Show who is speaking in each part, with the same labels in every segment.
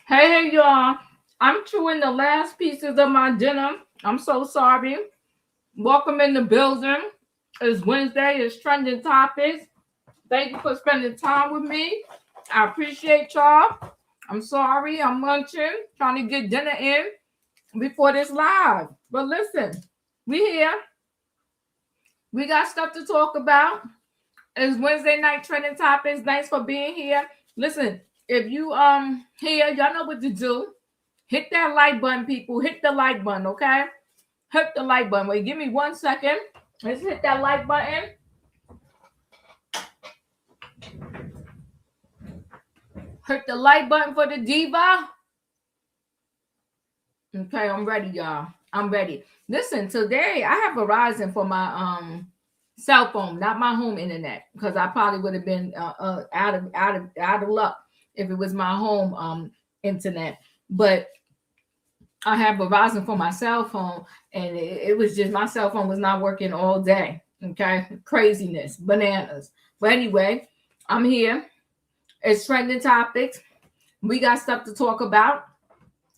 Speaker 1: Hey, y'all. I'm chewing the last pieces of my dinner. I'm so sorry. Welcome in the building. It's Wednesday. It's trending topics. Thank you for spending time with me. I appreciate y'all. I'm sorry. I'm munching, trying to get dinner in before this live. But listen, we here. We got stuff to talk about. It's Wednesday night trending topics. Thanks for being here. Listen, if you here, y'all know what to do. Hit that like button, people. Hit the like button, okay? Hit the like button. Wait, give me 1 second. Let's hit that like button. Hit the like button for the diva. Okay, I'm ready, y'all. I'm ready. Listen, today I have Verizon for my cell phone, not my home internet, because I probably would have been out of luck if it was my home internet. But I have Verizon for my cell phone, and it was just my cell phone was not working all day. Okay, craziness, bananas. But anyway, I'm here. It's trending topics. We got stuff to talk about.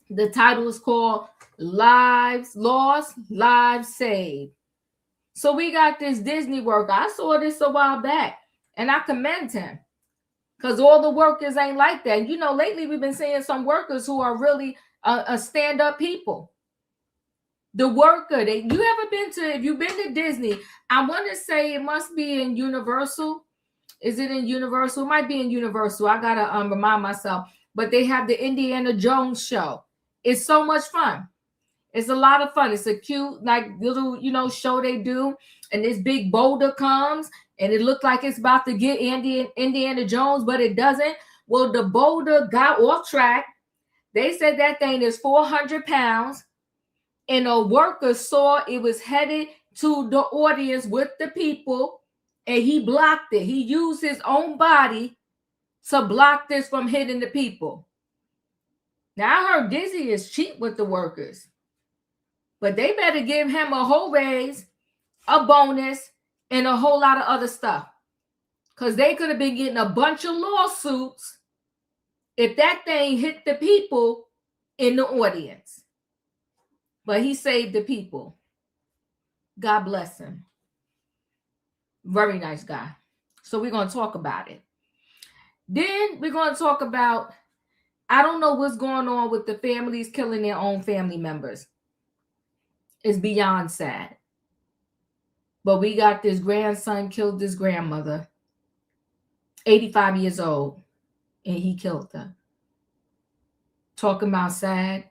Speaker 1: The title is called Lives Lost, Lives Saved. So we got this Disney worker. I saw this a while back, and I commend him because all the workers ain't like that. You know, lately we've been seeing some workers who are really stand-up people. The worker, you ever been to, if you've been to Disney, I want to say it must be in Universal. Is it in Universal? It might be in Universal. I gotta remind myself. But they have the Indiana Jones show. It's so much fun. It's a lot of fun. It's a cute, like little, show they do. And this big boulder comes, and it looked like it's about to get Indiana Jones, but it doesn't. Well, the boulder got off track. They said that thing is 400 pounds, and a worker saw it was headed to the audience with the people, and he blocked it. He used his own body to block this from hitting the people. Now, I heard Disney is cheap with the workers, but they better give him a whole raise, a bonus, and a whole lot of other stuff, because they could have been getting a bunch of lawsuits if that thing hit the people in the audience. But he saved the people. God bless him. Very nice guy. So we're going to talk about it. Then we're going to talk about, I don't know what's going on with the families killing their own family members. It's beyond sad. But we got this grandson killed his grandmother, 85 years old, and he killed her. Talking about sad,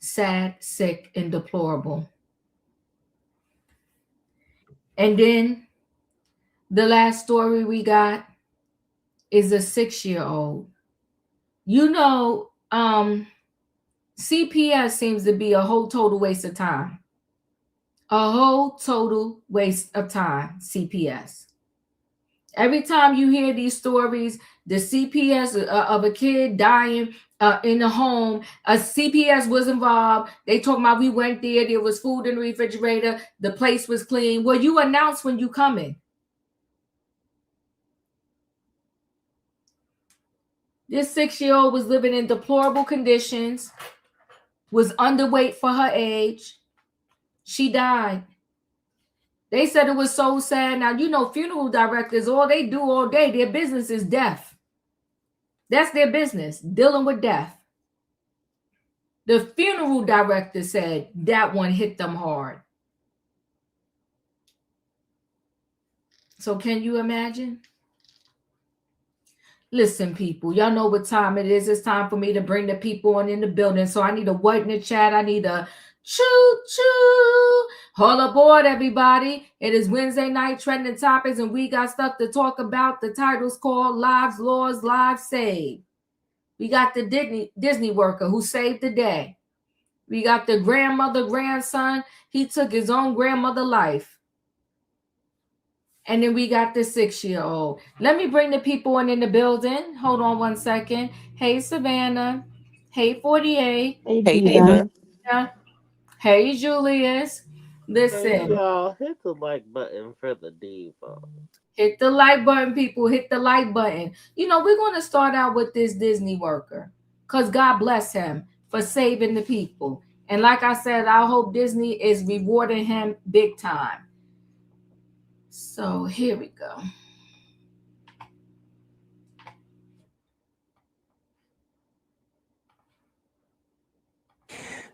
Speaker 1: sick, and deplorable. And then the last story we got is a 6-year-old. CPS seems to be a whole total waste of time. A whole total waste of time, CPS. Every time you hear these stories, the CPS of a kid dying in the home, a CPS was involved. They talking about we went there was food in the refrigerator, the place was clean. Well, you announce when you coming. This 6-year-old was living in deplorable conditions, was underweight for her age. She died. They said it was so sad. Now, funeral directors, all they do all day, their business is death. That's their business, dealing with death. The funeral director said that one hit them hard. So can you imagine? Listen, people, y'all know what time it is. It's time for me to bring the people on in the building. So I need a what in the chat. I need a choo-choo. All aboard, everybody. It is Wednesday night trending topics, and we got stuff to talk about. The title's called Lives Lost, Lives Saved. We got the Disney worker who saved the day. We got the grandson. He took his own grandmother's life. And then we got the 6-year-old. Let me bring the people in the building. Hold on 1 second. Hey, Savannah. Hey, 48.
Speaker 2: Hey,
Speaker 3: Hey,
Speaker 2: Diva.
Speaker 3: Diva.
Speaker 1: Hey, Julius. Listen.
Speaker 4: Hey, y'all, hit the like button for the diva.
Speaker 1: Hit the like button, people. Hit the like button. We're going to start out with this Disney worker. because God bless him for saving the people. And like I said, I hope Disney is rewarding him big time. So here we go.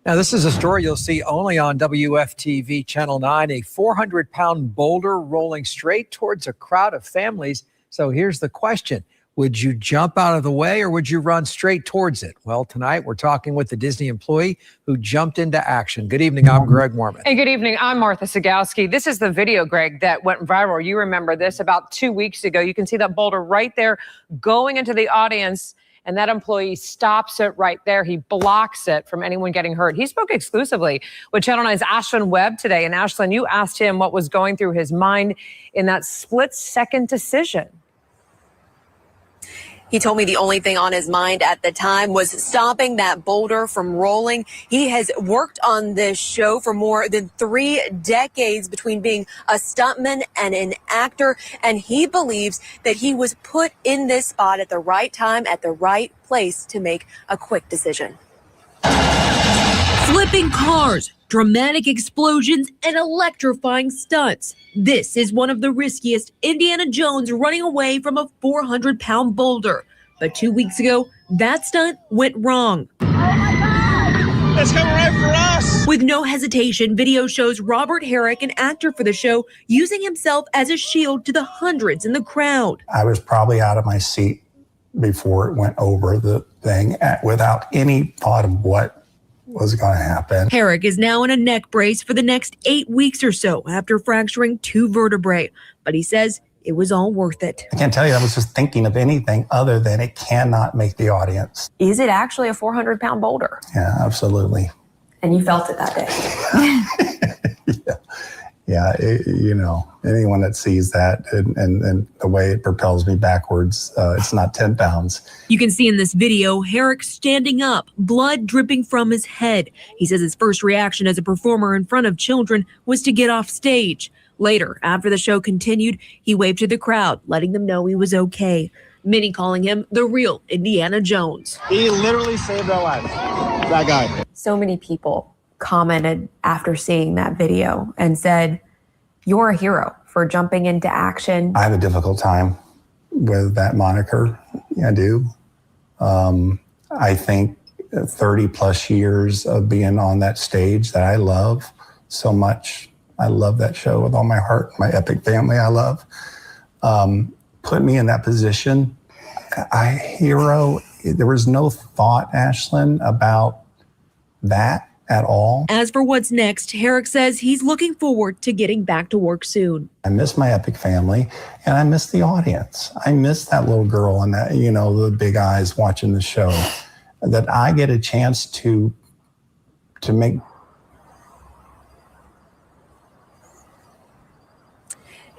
Speaker 2: Now, this is a story you'll see only on WFTV Channel 9, a 400-pound boulder rolling straight towards a crowd of families. So here's the question. Would you jump out of the way or would you run straight towards it? Well, tonight we're talking with the Disney employee who jumped into action. Good evening. I'm Greg Mormon.
Speaker 3: Hey, good evening. I'm Martha Sagowski. This is the video, Greg, that went viral. You remember this about 2 weeks ago. You can see that boulder right there going into the audience. And that employee stops it right there. He blocks it from anyone getting hurt. He spoke exclusively with Channel 9's Ashlyn Webb today. And Ashlyn, you asked him what was going through his mind in that split-second decision.
Speaker 5: He told me the only thing on his mind at the time was stopping that boulder from rolling. He has worked on this show for more than 3 decades between being a stuntman and an actor, and he believes that he was put in this spot at the right time, at the right place to make a quick decision.
Speaker 6: Flipping cars, dramatic explosions, and electrifying stunts. This is one of the riskiest Indiana Jones running away from a 400-pound boulder. But 2 weeks ago, that stunt went wrong.
Speaker 7: Oh my God! It's coming right for us!
Speaker 6: With no hesitation, video shows Robert Herrick, an actor for the show, using himself as a shield to the hundreds in the crowd.
Speaker 8: I was probably out of my seat before it went over the thing without any thought of what was going to happen.
Speaker 6: Herrick is now in a neck brace for the next 8 weeks or so after fracturing 2 vertebrae, but he says it was all worth it.
Speaker 8: I can't tell you, I was just thinking of anything other than it cannot make the audience.
Speaker 5: Is it actually a 400-pound boulder?
Speaker 8: Yeah, absolutely.
Speaker 5: And you felt it that day?
Speaker 8: Yeah, anyone that sees that and the way it propels me backwards, it's not 10 pounds.
Speaker 6: You can see in this video, Herrick standing up, blood dripping from his head. He says his first reaction as a performer in front of children was to get off stage. Later, after the show continued, he waved to the crowd, letting them know he was okay. Many calling him the real Indiana Jones.
Speaker 7: He literally saved our lives. That guy.
Speaker 5: So many people commented after seeing that video and said, "You're a hero for jumping into action."
Speaker 8: I have a difficult time with that moniker. Yeah, I do. I think 30 plus years of being on that stage that I love so much. I love that show with all my heart, my epic family I love. Put me in that position. Hero, there was no thought, Ashlyn, about that at all.
Speaker 6: As for what's next, Herrick says he's looking forward to getting back to work soon.
Speaker 8: I miss my epic family and I miss the audience. I miss that little girl and that, the big eyes watching the show. That I get a chance to make.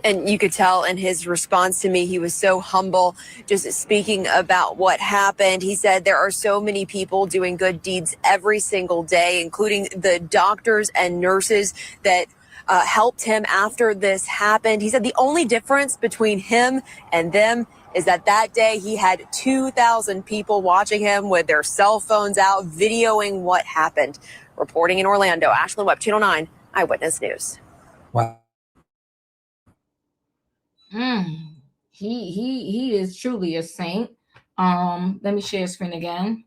Speaker 5: And you could tell in his response to me, he was so humble, just speaking about what happened. He said there are so many people doing good deeds every single day, including the doctors and nurses that helped him after this happened. He said the only difference between him and them is that day he had 2,000 people watching him with their cell phones out, videoing what happened. Reporting in Orlando, Ashlyn Webb, Channel 9, Eyewitness News.
Speaker 2: Wow.
Speaker 1: He is truly a saint. Let me share screen again.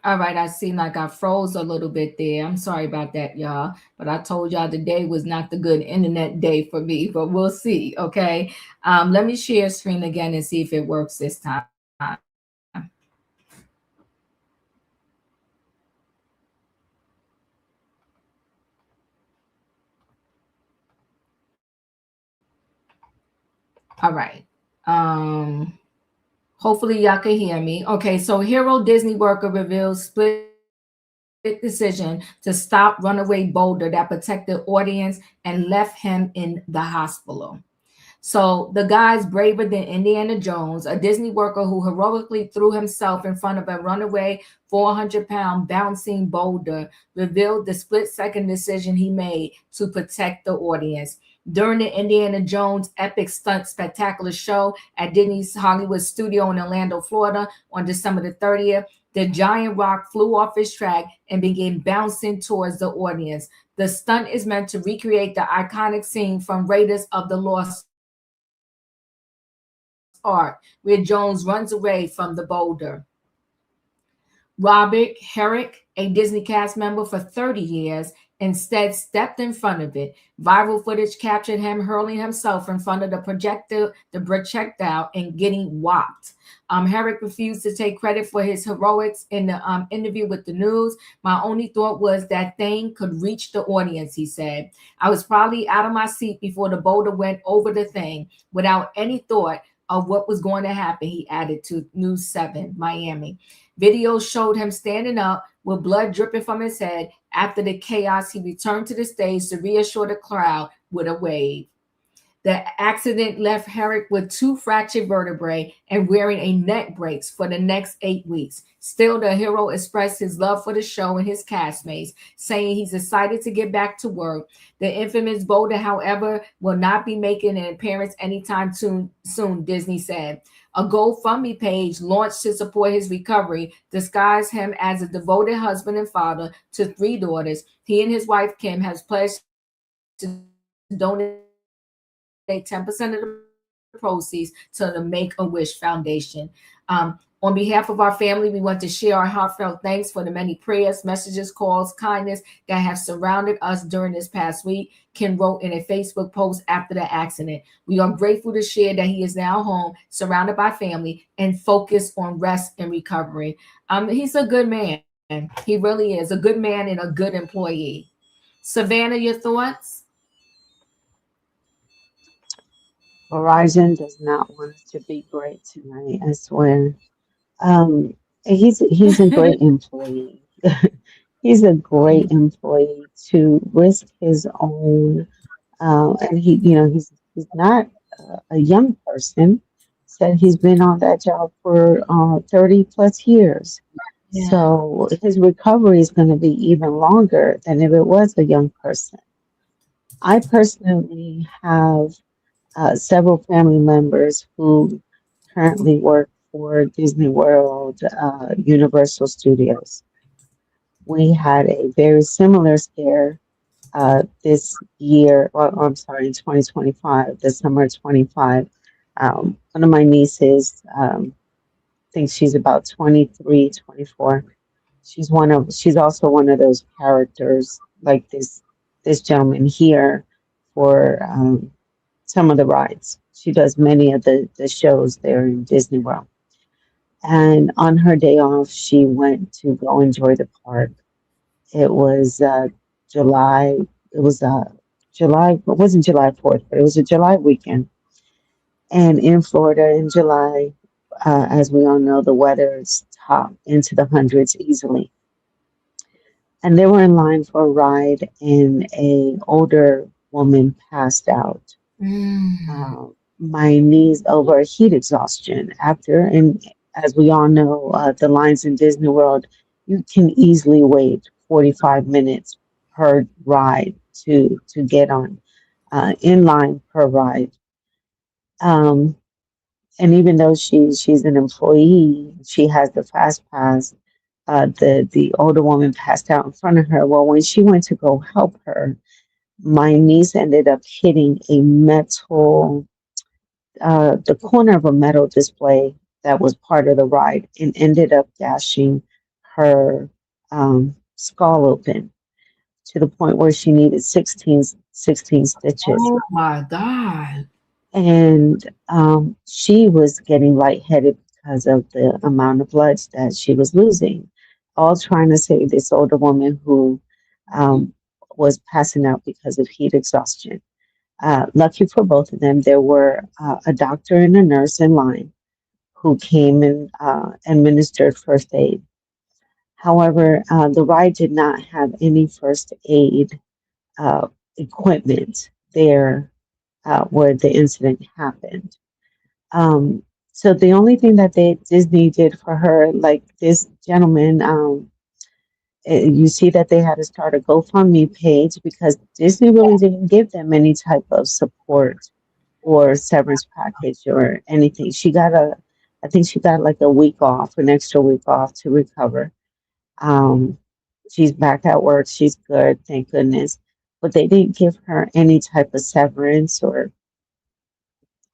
Speaker 1: All right, I seem like I froze a little bit there. I'm sorry about that, y'all. But I told y'all today was not the good internet day for me, but we'll see, okay? Let me share screen again and see if it works this time. All right. Hopefully y'all can hear me. Okay, so Hero Disney worker reveals split decision to stop runaway boulder that protected audience and left him in the hospital. So the guy's braver than Indiana Jones, a Disney worker who heroically threw himself in front of a runaway 400-pound bouncing boulder, revealed the split-second decision he made to protect the audience. During the Indiana Jones epic stunt spectacular show at Disney's Hollywood studio in Orlando, Florida on December the 30th, the giant rock flew off its track and began bouncing towards the audience. The stunt is meant to recreate the iconic scene from Raiders of the Lost Ark, where Jones runs away from the boulder. Robert Herrick, a Disney cast member for 30 years, instead stepped in front of it. Viral footage captured him hurling himself in front of the projectile and getting whopped. Herrick refused to take credit for his heroics in the interview with the news. My only thought was that thing could reach the audience, he said. I was probably out of my seat before the boulder went over the thing without any thought of what was going to happen, he added to News 7 Miami. Video showed him standing up with blood dripping from his head. After the chaos, he returned to the stage to reassure the crowd with a wave. The accident left Herrick with 2 fractured vertebrae and wearing a neck brace for the next 8 weeks. Still, the hero expressed his love for the show and his castmates, saying he's excited to get back to work. The infamous boulder, however, will not be making an appearance anytime soon, Disney said. A GoFundMe page launched to support his recovery disguised him as a devoted husband and father to 3 daughters. He and his wife, Kim, has pledged to donate 10% of the proceeds to the Make-A-Wish Foundation. On behalf of our family, we want to share our heartfelt thanks for the many prayers, messages, calls, kindness that have surrounded us during this past week, Kim wrote in a Facebook post after the accident. We are grateful to share that he is now home, surrounded by family, and focused on rest and recovery. He's a good man. He really is a good man and a good employee. Savannah, your thoughts?
Speaker 9: Verizon does not want us to be great tonight, I swear. He's a great employee. He's a great employee to risk his own, and he's not a young person. Said he's been on that job for 30 plus years.
Speaker 1: Yeah.
Speaker 9: So his recovery is going to be even longer than if it was a young person. I personally have several family members who currently work for Disney World, Universal Studios. We had a very similar scare this year, I'm sorry, in 2025, the summer of 25. One of my nieces, thinks she's about 23, 24. She's also one of those characters like this gentleman here for some of the rides. She does many of the shows there in Disney World. And on her day off, she went to go enjoy the park. It was July. It was July. It wasn't July 4th, but it was a July weekend. And in Florida in July, as we all know, the weather is top into the hundreds easily. And they were in line for a ride, and an older woman passed out. My niece over heat exhaustion after, and as we all know, the lines in Disney World, you can easily wait 45 minutes per ride to get on, in line per ride. And even though she's an employee, she has the fast pass. The older woman passed out in front of her. Well, when she went to go help her, my niece ended up hitting a metal, the corner of a metal display that was part of the ride, and ended up dashing her skull open to the point where she needed 16 stitches.
Speaker 1: Oh my God.
Speaker 9: And she was getting lightheaded because of the amount of blood that she was losing, all trying to save this older woman who was passing out because of heat exhaustion. Lucky for both of them, there were a doctor and a nurse in line who came and administered first aid. However, the ride did not have any first aid uh, equipment there where the incident happened. So the only thing that Disney did for her, like this gentleman, you see that they had to start a GoFundMe page because Disney really didn't give them any type of support or severance package or anything. I think she got like a week off, an extra week off to recover. Um, she's back at work. She's good, thank goodness. But they didn't give her any type of severance or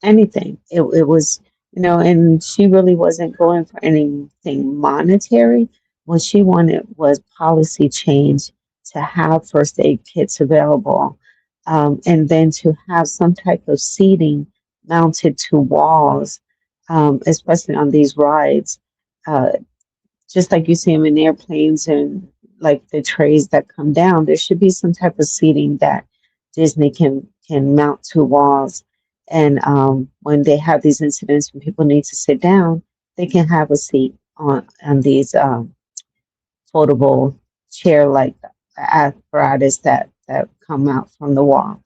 Speaker 9: anything. It was, and she really wasn't going for anything monetary. What she wanted was policy change to have first aid kits available, and then to have some type of seating mounted to walls, especially on these rides. Uh, just like you see them in airplanes and like the trays that come down, there should be some type of seating that Disney can mount to walls. And when they have these incidents when people need to sit down, they can have a seat on these foldable chair like apparatus that come out from the wall.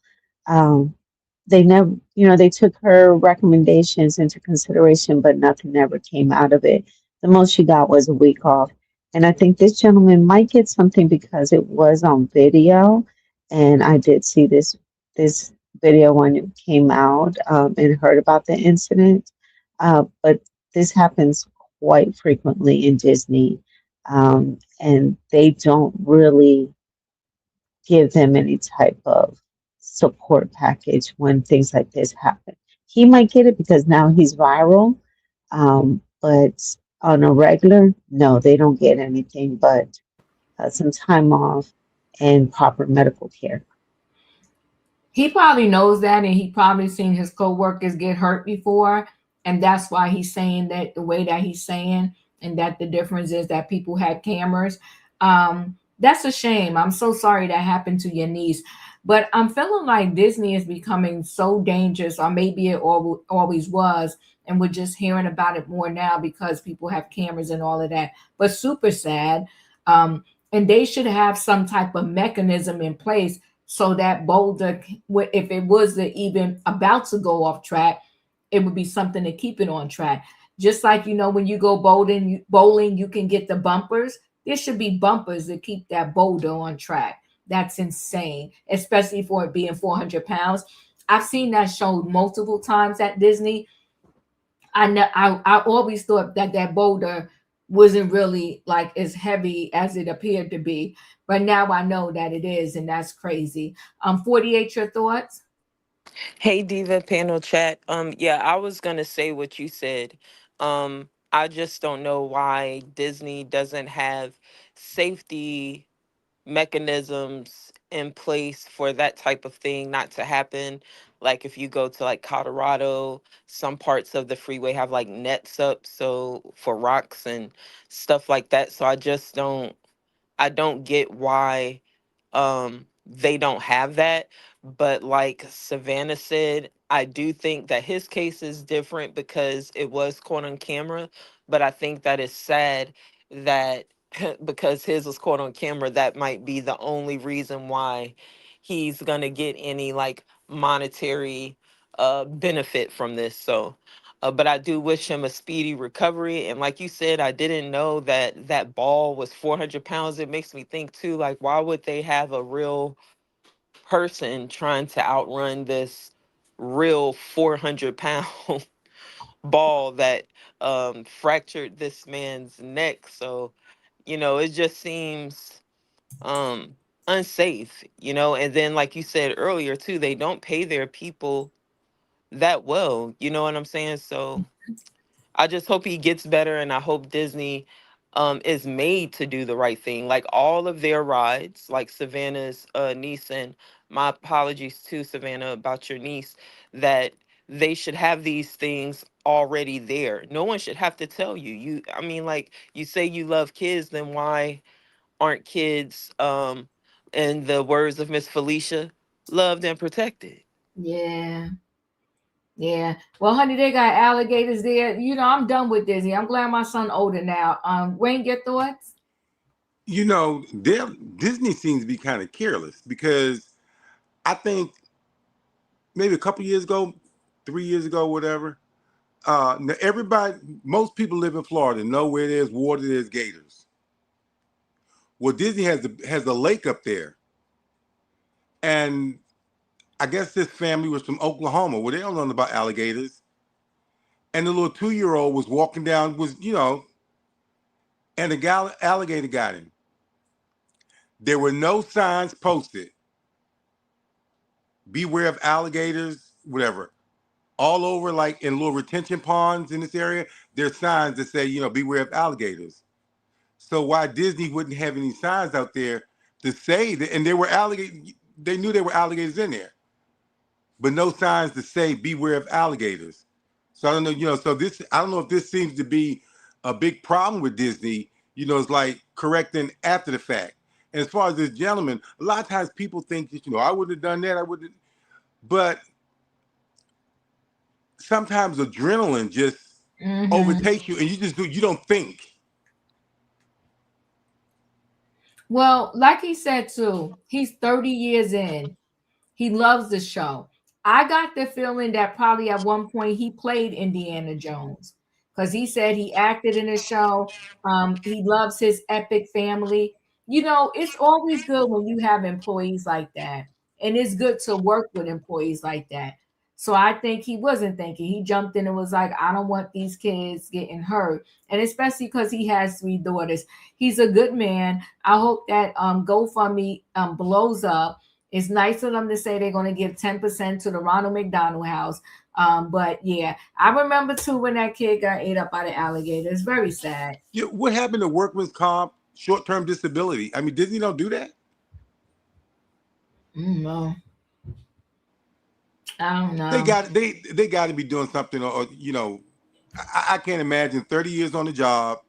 Speaker 9: Um, they never, they took her recommendations into consideration, but nothing ever came out of it. The most she got was a week off. And I think this gentleman might get something because it was on video. And I did see this video when it came out, and heard about the incident. But this happens quite frequently in Disney. And they don't really give them any type of support package when things like this happen. He might get it because now he's viral, but on a regular, no, they don't get anything but some time off and proper medical care.
Speaker 1: He probably knows that, and he probably seen his coworkers get hurt before, and that's why he's saying that the way that he's saying, and that the difference is that people had cameras. That's a shame. I'm so sorry that happened to your niece, but I'm feeling like Disney is becoming so dangerous, or maybe it always was, and we're just hearing about it more now because people have cameras and all of that. But super sad. And they should have some type of mechanism in place so that boulder, if it was even about to go off track, it would be something to keep it on track. Just like, when you go bowling, you can get the bumpers. There should be bumpers to keep that boulder on track. That's insane, especially for it being 400 pounds. I've seen that show multiple times at Disney. I always thought that boulder wasn't really like as heavy as it appeared to be, but now I know that it is, and that's crazy. 48, your thoughts?
Speaker 10: Hey Diva panel chat. Yeah, I was gonna say what you said. I just don't know why Disney doesn't have safety mechanisms in place for that type of thing not to happen. Like if you go to like Colorado, some parts of the freeway have like nets up so for rocks and stuff like that. So I don't get why they don't have that. But like Savannah said, I do think that his case is different because it was caught on camera. But I think that it's sad that because his was caught on camera, that might be the only reason why he's gonna get any like monetary benefit from this. So but I do wish him a speedy recovery. And like you said, I didn't know that that ball was 400 pounds. It makes me think too, like, why would they have a real person trying to outrun this real 400-pound ball that fractured this man's neck? So, it just seems um, unsafe, and then like you said earlier too, they don't pay their people that well. You know what I'm saying? So I just hope he gets better, and I hope Disney is made to do the right thing. Like all of their rides, like Savannah's niece, and my apologies to Savannah about your niece, that they should have these things already there. No one should have to tell you. I mean, like you say you love kids, then why aren't kids, in the words of Miss Felicia, loved and protected?
Speaker 1: Yeah. Yeah. Well, honey, they got alligators there. I'm done with Disney. I'm glad my son older now. Wayne, your thoughts?
Speaker 11: Disney seems to be kind of careless because I think maybe a couple years ago, 3 years ago, whatever. Now most people live in Florida, know where there's water, there's gators. Well, Disney has a lake up there, and I guess this family was from Oklahoma, where they don't know about alligators. And the little 2-year-old was walking down, and the alligator got him. There were no signs posted. Beware of alligators, whatever. All over, like in little retention ponds in this area, there's signs that say, beware of alligators. So why Disney wouldn't have any signs out there to say that, and there were alligators, they knew there were alligators in there, but no signs to say beware of alligators. So I don't know, I don't know if this seems to be a big problem with Disney, it's like correcting after the fact. And as far as this gentleman, a lot of times people think that, I wouldn't have done that, I wouldn't, but sometimes adrenaline just overtakes you and you don't think.
Speaker 1: Well, like he said too, he's 30 years in. He loves the show. I got the feeling that probably at one point he played Indiana Jones because he said he acted in the show. He loves his epic family. It's always good when you have employees like that. And it's good to work with employees like that. So I think he wasn't thinking. He jumped in and was like, I don't want these kids getting hurt. And especially because he has 3 daughters. He's a good man. I hope that GoFundMe blows up. It's nice of them to say they're going to give 10% to the Ronald McDonald House. But yeah, I remember too when that kid got ate up by the alligator. It's very sad.
Speaker 11: Yeah, what happened to workman's comp, short-term disability? I mean, Disney don't do that?
Speaker 1: No. I don't know.
Speaker 11: They got to be doing something, or I can't imagine 30 years on the job,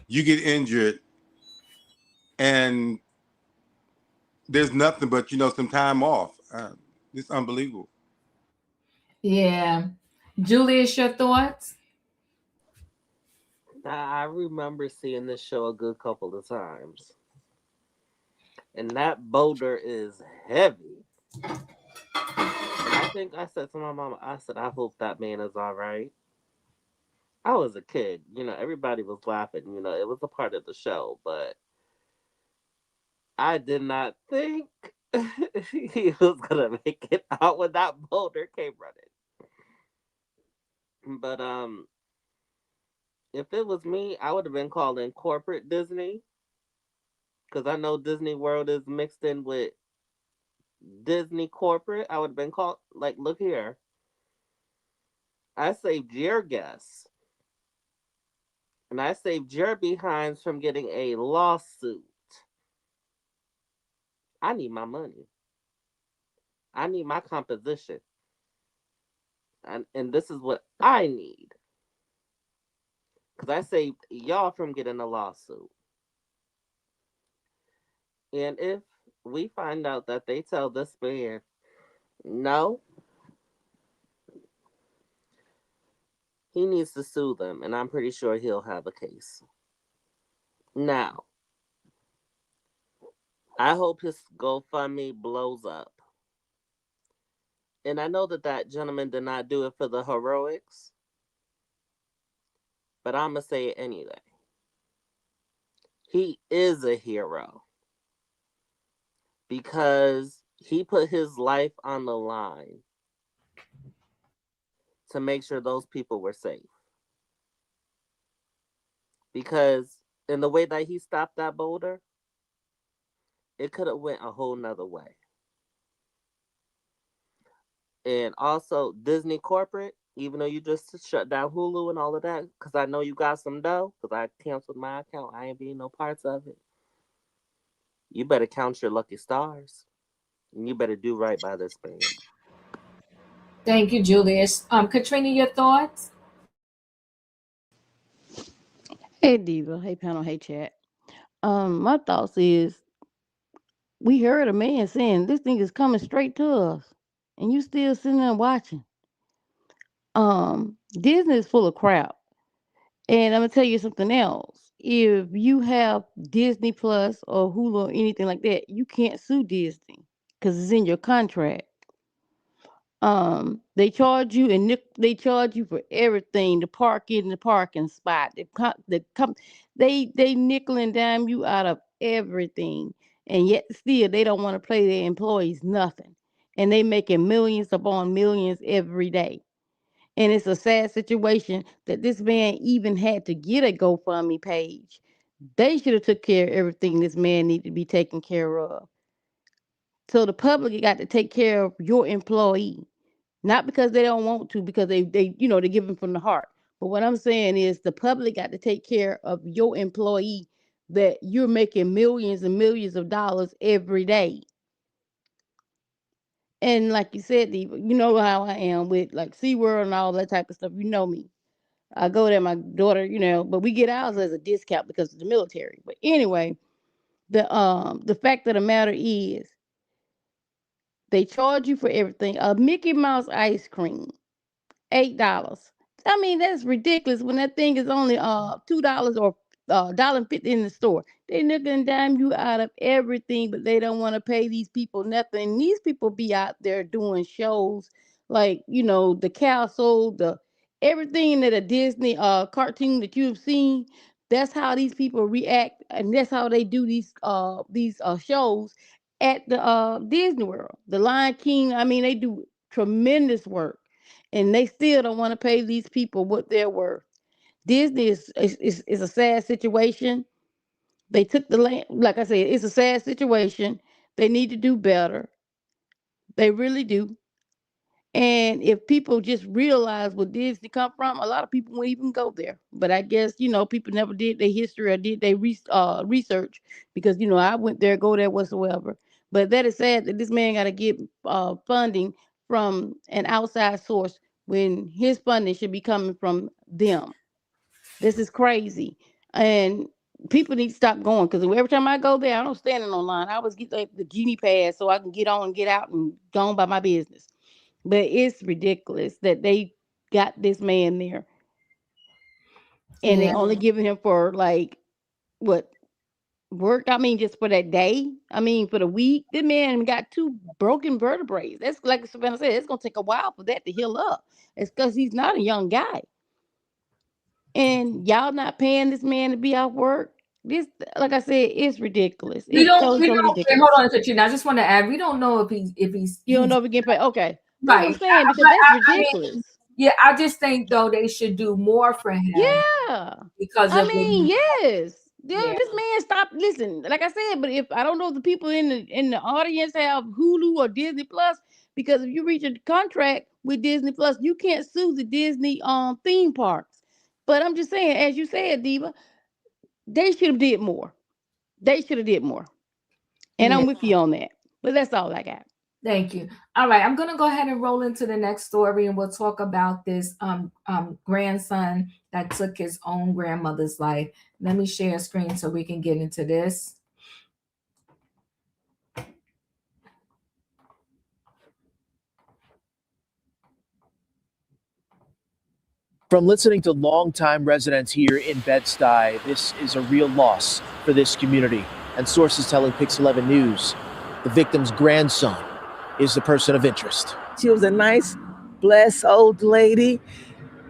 Speaker 11: you get injured, and there's nothing but some time off. It's unbelievable.
Speaker 1: Yeah, Julius, your thoughts?
Speaker 4: I remember seeing this show a good couple of times, and that boulder is heavy. I think I said to my mama, I said, I hope that man is all right. I was a kid, everybody was laughing, it was a part of the show, but I did not think he was gonna make it out when that boulder came running. But if it was me, I would have been calling corporate Disney, because I know Disney World is mixed in with Disney corporate. I would have been called, like, look here, I saved your guests, and I saved your behinds from getting a lawsuit. I need my money. I need my composition. And this is what I need. Because I saved y'all from getting a lawsuit. And if we find out that they tell this man, no, he needs to sue them. And I'm pretty sure he'll have a case. Now, I hope his GoFundMe blows up. And I know that gentleman did not do it for the heroics, but I'm going to say it anyway. He is a hero because he put his life on the line to make sure those people were safe. Because in the way that he stopped that boulder, it could have went a whole nother way. And also Disney corporate, even though you just shut down Hulu and all of that, because I know you got some dough, because I canceled my account. I ain't being no parts of it. You better count your lucky stars. And you better do right by this man.
Speaker 1: Thank you, Julius. Katrina, your thoughts?
Speaker 12: Hey Diva, hey panel, hey chat. My thoughts is we heard a man saying this thing is coming straight to us, and you still sitting there watching. Disney is full of crap, and I'm gonna tell you something else. if you have Disney Plus or Hulu or anything like that, you can't sue Disney because it's in your contract. They charge you and they charge you for everything, the park in the parking spot, they nickel and dime you out of everything, and yet still they don't want to pay their employees nothing, and they making millions upon millions every day. And it's a sad situation that this man even had to get a GoFundMe page. They should have took care of everything this man needed to be taken care of. So the public got to take care of your employee, not because they don't want to, because they give them from the heart. But what I'm saying is the public got to take care of your employee that you're making millions and millions of dollars every day. And like you said, you know how I am with like SeaWorld and all that type of stuff. You know me. I go there, my daughter, but we get ours as a discount because of the military. But anyway, the fact of the matter is they charge you for everything. A Mickey Mouse ice cream, $8. I mean, that's ridiculous when that thing is only $2 or $1.50 in the store. They nickel and dime you out of everything, but they don't want to pay these people nothing. And these people be out there doing shows like, the castle, the everything that a Disney cartoon that you've seen. That's how these people react, and that's how they do these shows at the Disney World. The Lion King, I mean, they do tremendous work, and they still don't want to pay these people what they're worth. Disney is a sad situation. They took the land, like I said, it's a sad situation. They need to do better. They really do. And if people just realize where Disney come from, a lot of people won't even go there. But I guess people never did their history or did their research, because I went there, go there whatsoever. But that is sad that this man got to get funding from an outside source when his funding should be coming from them. This is crazy, and people need to stop going, because every time I go there, I don't stand in online. I always get like the genie pass so I can get on and get out and go on by my business. But it's ridiculous that they got this man there, and they
Speaker 1: Yeah.
Speaker 12: only giving him for like what work? I mean, just for that day. I mean, for the week. This man got two broken vertebrae. That's like Savannah said. It's gonna take a while for that to heal up. It's because he's not a young guy, and y'all not paying this man to be off work. This, like I said, it's ridiculous.
Speaker 1: We
Speaker 12: It's
Speaker 1: don't.
Speaker 12: totally,
Speaker 1: We
Speaker 12: totally
Speaker 1: don't. Wait, hold
Speaker 12: ridiculous.
Speaker 1: on, Katrina. I just want to add. We don't know if he's.
Speaker 12: You don't know if he getting paid. Okay, that's what I'm
Speaker 1: Right.
Speaker 12: saying, because that's
Speaker 1: I mean,
Speaker 12: ridiculous.
Speaker 1: yeah. I just think though they should do more for him
Speaker 12: Yeah.
Speaker 1: because
Speaker 12: I
Speaker 1: of what
Speaker 12: mean,
Speaker 1: he.
Speaker 12: yes. Yeah,
Speaker 1: Yeah.
Speaker 12: this man stopped. Listen, like I said, but if I don't know if the people in the audience have Hulu or Disney Plus, because if you reach a contract with Disney Plus, you can't sue the Disney theme parks. But I'm just saying, as you said, Diva, they should have did more. They should have did more. And
Speaker 1: Yeah.
Speaker 12: I'm with you on that. But that's all I got.
Speaker 1: Thank you. All right, I'm gonna go ahead and roll into the next story, and we'll talk about this grandson that took his own grandmother's life. Let me share a screen so we can get into this.
Speaker 13: From listening to longtime residents here in Bed-Stuy, this is a real loss for this community. And sources telling Pix 11 News, the victim's grandson is the person of interest.
Speaker 14: She was a nice, blessed old lady,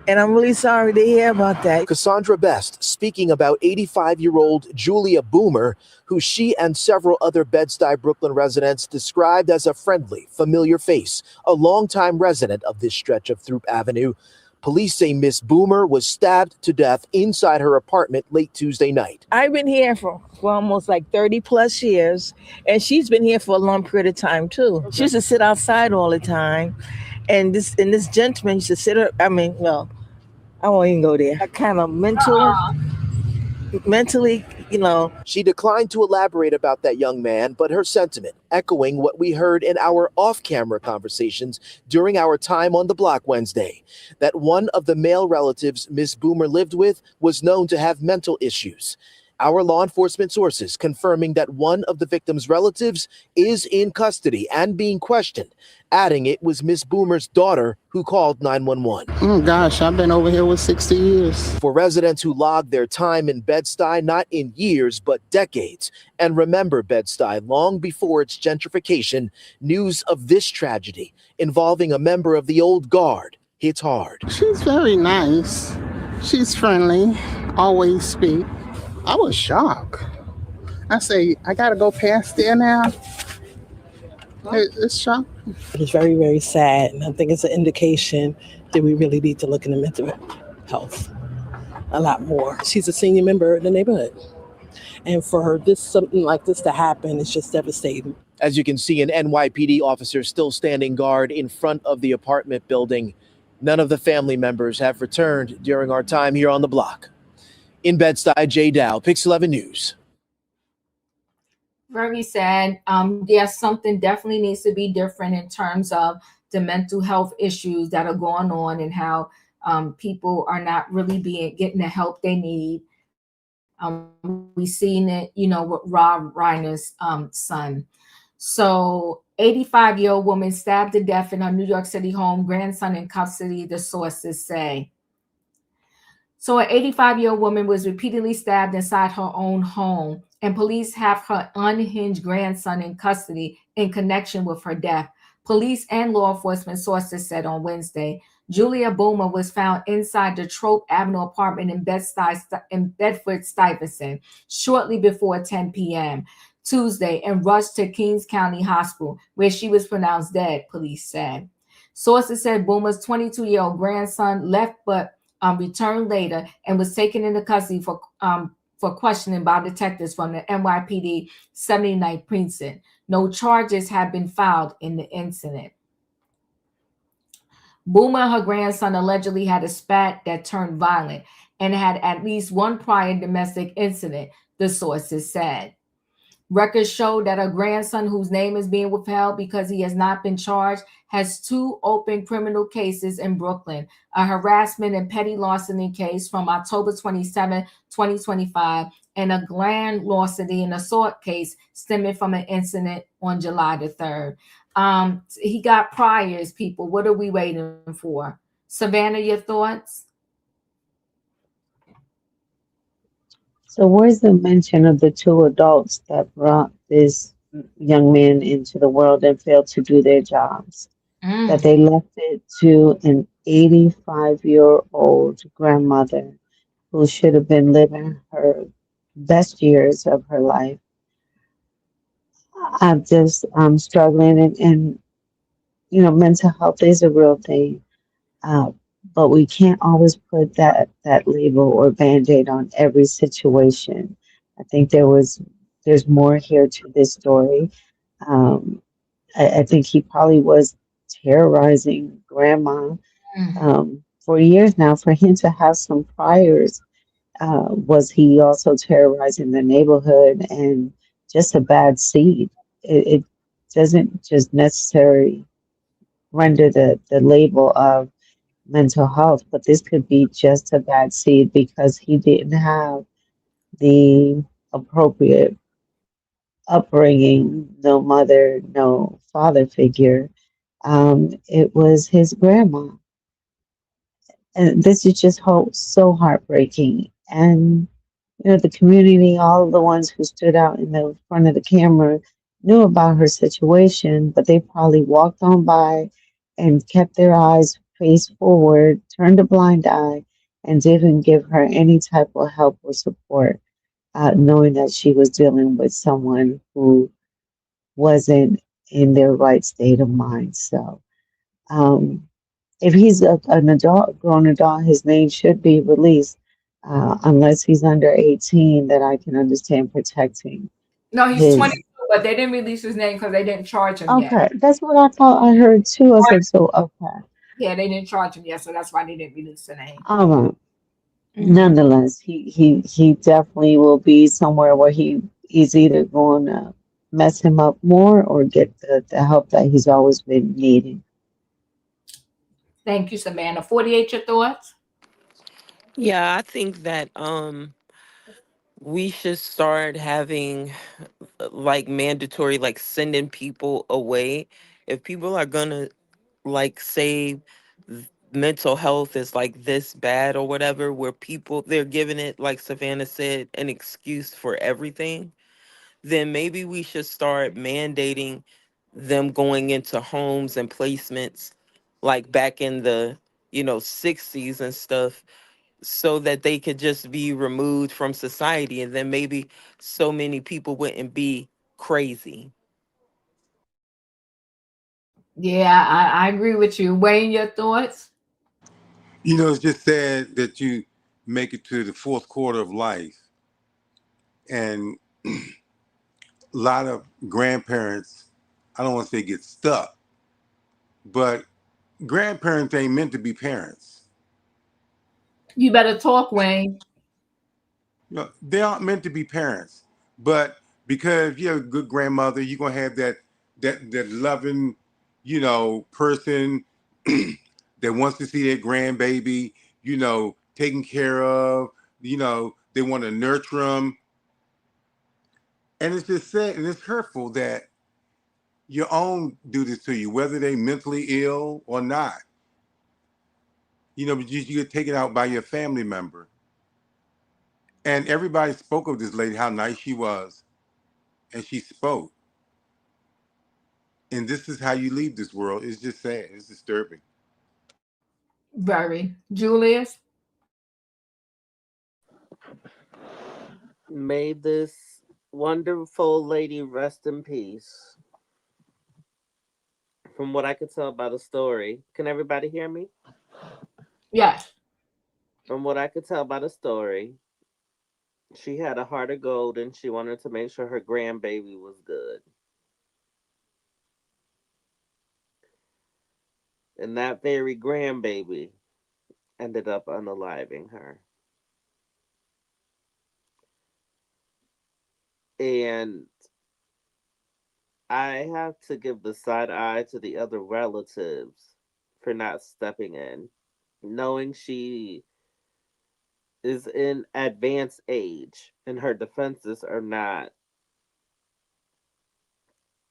Speaker 14: and I'm really sorry to hear about that.
Speaker 13: Cassandra Best speaking about 85-year-old Julia Boomer, who she and several other Bed-Stuy Brooklyn residents described as a friendly, familiar face, a longtime resident of this stretch of Throop Avenue. Police say Miss Boomer was stabbed to death inside her apartment late Tuesday night.
Speaker 14: I've been here for almost like 30 plus years, and she's been here for a long period of time too. She used to sit outside all the time, and this gentleman used to sit her, I won't even go there. A kind of mentally,
Speaker 13: She declined to elaborate about that young man, but her sentiment echoing what we heard in our off-camera conversations during our time on the block Wednesday, that one of the male relatives Miss Boomer lived with was known to have mental issues. Our law enforcement sources confirming that one of the victim's relatives is in custody and being questioned, adding it was Miss Boomer's daughter who called 911.
Speaker 15: Oh gosh, I've been over here with 60 years.
Speaker 13: For residents who logged their time in Bed-Stuy not in years but decades and remember Bed-Stuy long before its gentrification, news of this tragedy involving a member of the old guard hits hard.
Speaker 15: She's very nice. She's friendly, always speak. I was shocked. I say, I gotta go past there now. It's shocking.
Speaker 16: It's very, very sad. And I think it's an indication that we really need to look into mental health a lot more. She's a senior member of the neighborhood. And for her, something like this to happen is just devastating.
Speaker 13: As you can see, an NYPD officer still standing guard in front of the apartment building. None of the family members have returned during our time here on the block. In Bed-Stuy, Jay Dow, Pix 11 News.
Speaker 1: Very sad. Yes, something definitely needs to be different in terms of the mental health issues that are going on and how people are not really getting the help they need. We seen it, with Rob Reiner's son. So 85-year-old woman stabbed to death in her New York City home, grandson in custody, the sources say. So an 85-year-old woman was repeatedly stabbed inside her own home, and police have her unhinged grandson in custody in connection with her death. Police and law enforcement sources said on Wednesday, Julia Boomer was found inside the Trope Avenue apartment in Bedford-Stuyvesant shortly before 10 p.m. Tuesday and rushed to Kings County Hospital, where she was pronounced dead, police said. Sources said Boomer's 22-year-old grandson left but returned later and was taken into custody for questioning by detectives from the NYPD 79th Precinct. No charges have been filed in the incident. Boomer and her grandson allegedly had a spat that turned violent and had at least one prior domestic incident, the sources said. Records show that her grandson, whose name is being withheld because he has not been charged, has 2 open criminal cases in Brooklyn, a harassment and petty larceny case from October 27, 2025, and a grand larceny and assault case stemming from an incident on July the 3rd. He got priors, people. What are we waiting for? Savannah, your thoughts?
Speaker 9: So where's the mention of the 2 adults that brought this young man into the world and failed to do their jobs? That they left it to an 85-year-old grandmother who should have been living her best years of her life. I'm struggling and mental health is a real thing. But we can't always put that label or Band-Aid on every situation. I think there's more here to this story. I think he probably was terrorizing grandma for years now. For him to have some priors, was he also terrorizing the neighborhood and just a bad seed? It doesn't just necessarily render the label of mental health, but this could be just a bad seed because he didn't have the appropriate upbringing, no mother, no father figure. It was his grandma. And this is just so heartbreaking. And, the community, all of the ones who stood out in the front of the camera knew about her situation, but they probably walked on by and kept their eyes face forward, turned a blind eye, and didn't give her any type of help or support, knowing that she was dealing with someone who wasn't in their right state of mind. So if he's an adult, grown adult, his name should be released, unless he's under 18, that I can understand protecting.
Speaker 1: No, he's 22, but they didn't release his name because they didn't charge him yet.
Speaker 9: Okay, that's what I thought I heard too. I said, so, okay.
Speaker 1: Yeah, they didn't charge him yet, so that's why they didn't release the name.
Speaker 9: All right. Nonetheless, he definitely will be somewhere where he's either going to mess him up more or get the help that he's always been needing.
Speaker 1: Thank you, Savannah. 48, your thoughts?
Speaker 10: Yeah, I think that we should start having like mandatory, like sending people away. If people are gonna like say mental health is like this bad or whatever, where people they're giving it, like Savannah said, an excuse for everything, then maybe we should start mandating them going into homes and placements like back in the 60s and stuff, so that they could just be removed from society, and then maybe so many people wouldn't be crazy.
Speaker 1: Yeah, I agree with you. Wayne, your thoughts?
Speaker 11: It's just sad that you make it to the fourth quarter of life, and a lot of grandparents, I don't want to say get stuck, but grandparents ain't meant to be parents.
Speaker 1: You better talk, Wayne.
Speaker 11: They aren't meant to be parents. But because you're a good grandmother, you're gonna have that loving, person that wants to see their grandbaby, taken care of. They want to nurture them, and it's just sad and it's hurtful that your own do this to you, whether they mentally ill or not. But you get taken out by your family member. And everybody spoke of this lady, how nice she was, and she spoke. And this is how you leave this world. It's just sad. It's disturbing.
Speaker 1: Very. Julius?
Speaker 4: May this wonderful lady rest in peace. From what I could tell by the story, can everybody hear me?
Speaker 1: Yes.
Speaker 4: From what I could tell by the story, she had a heart of gold and she wanted to make sure her grandbaby was good. And that very grandbaby ended up unaliving her. And I have to give the side eye to the other relatives for not stepping in, knowing she is in advanced age and her defenses are not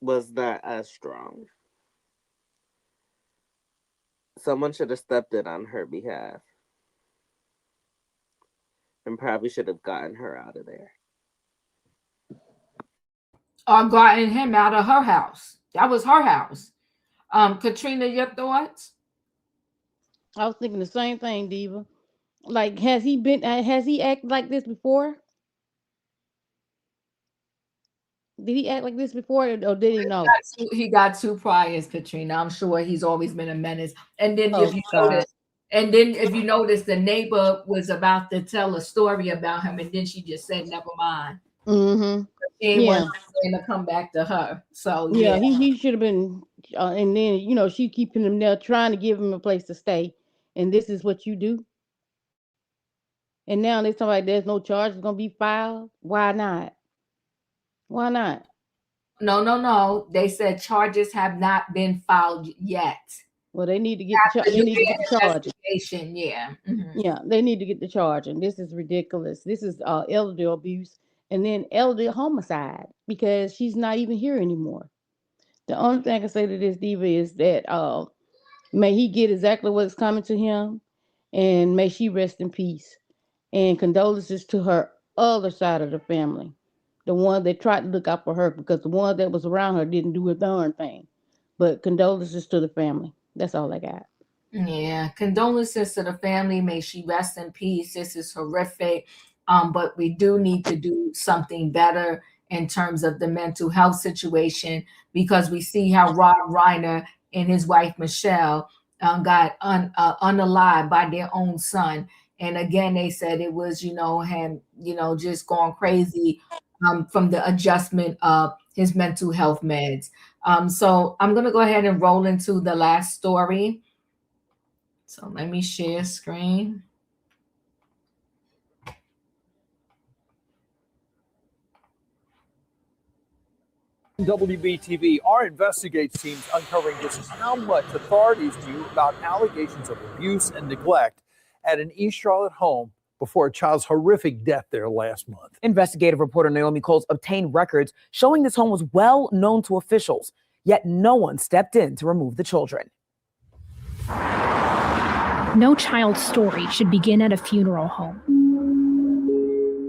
Speaker 4: was not as strong. Someone should have stepped in on her behalf and probably should have gotten her out of there.
Speaker 1: Or gotten him out of her house. That was her house. Katrina, your thoughts?
Speaker 12: I was thinking the same thing, Diva. Like, has he acted like this before? Did he act like this before, or did he know?
Speaker 1: He got two priors, Katrina. I'm sure he's always been a menace. And then
Speaker 12: Oh God.
Speaker 1: if you notice, the neighbor was about to tell a story about him, and then she just said, "Never mind."
Speaker 12: Mm-hmm.
Speaker 1: She ain't want
Speaker 12: Yeah.
Speaker 1: to come back to her. So
Speaker 12: Yeah.
Speaker 1: yeah,
Speaker 12: He should have been. And then she keeping him there, trying to give him a place to stay. And this is what you do. And now they talking like there's no charges gonna be filed. Why not? Why not?
Speaker 1: no. They said charges have not been filed yet.
Speaker 12: Well, they need to get
Speaker 1: After
Speaker 12: they need to
Speaker 1: doing
Speaker 12: get the
Speaker 1: an
Speaker 12: charges.
Speaker 1: investigation, yeah. Mhm.
Speaker 12: Yeah, they need to get the charge, and this is ridiculous. This is elder abuse, and then elder homicide because she's not even here anymore. The only thing I can say to this diva is that may he get exactly what's coming to him, and may she rest in peace. And condolences to her other side of the family, the one that tried to look out for her, because the one that was around her didn't do a darn thing. But condolences to the family. That's all I got.
Speaker 1: Yeah, condolences to the family. May she rest in peace. This is horrific. But we do need to do something better in terms of the mental health situation, because we see how Rob Reiner and his wife Michelle got unalived by their own son. And again, they said it was, him, just going crazy from the adjustment of his mental health meds. So I'm going to go ahead and roll into the last story. So let me share screen.
Speaker 2: WBTV, our investigates teams uncovering just how much authorities knew about allegations of abuse and neglect at an East Charlotte home
Speaker 17: before a child's horrific death there last month.
Speaker 18: Investigative reporter Naomi Coles obtained records showing this home was well known to officials, yet no one stepped in to remove the children.
Speaker 19: No child's story should begin at a funeral home.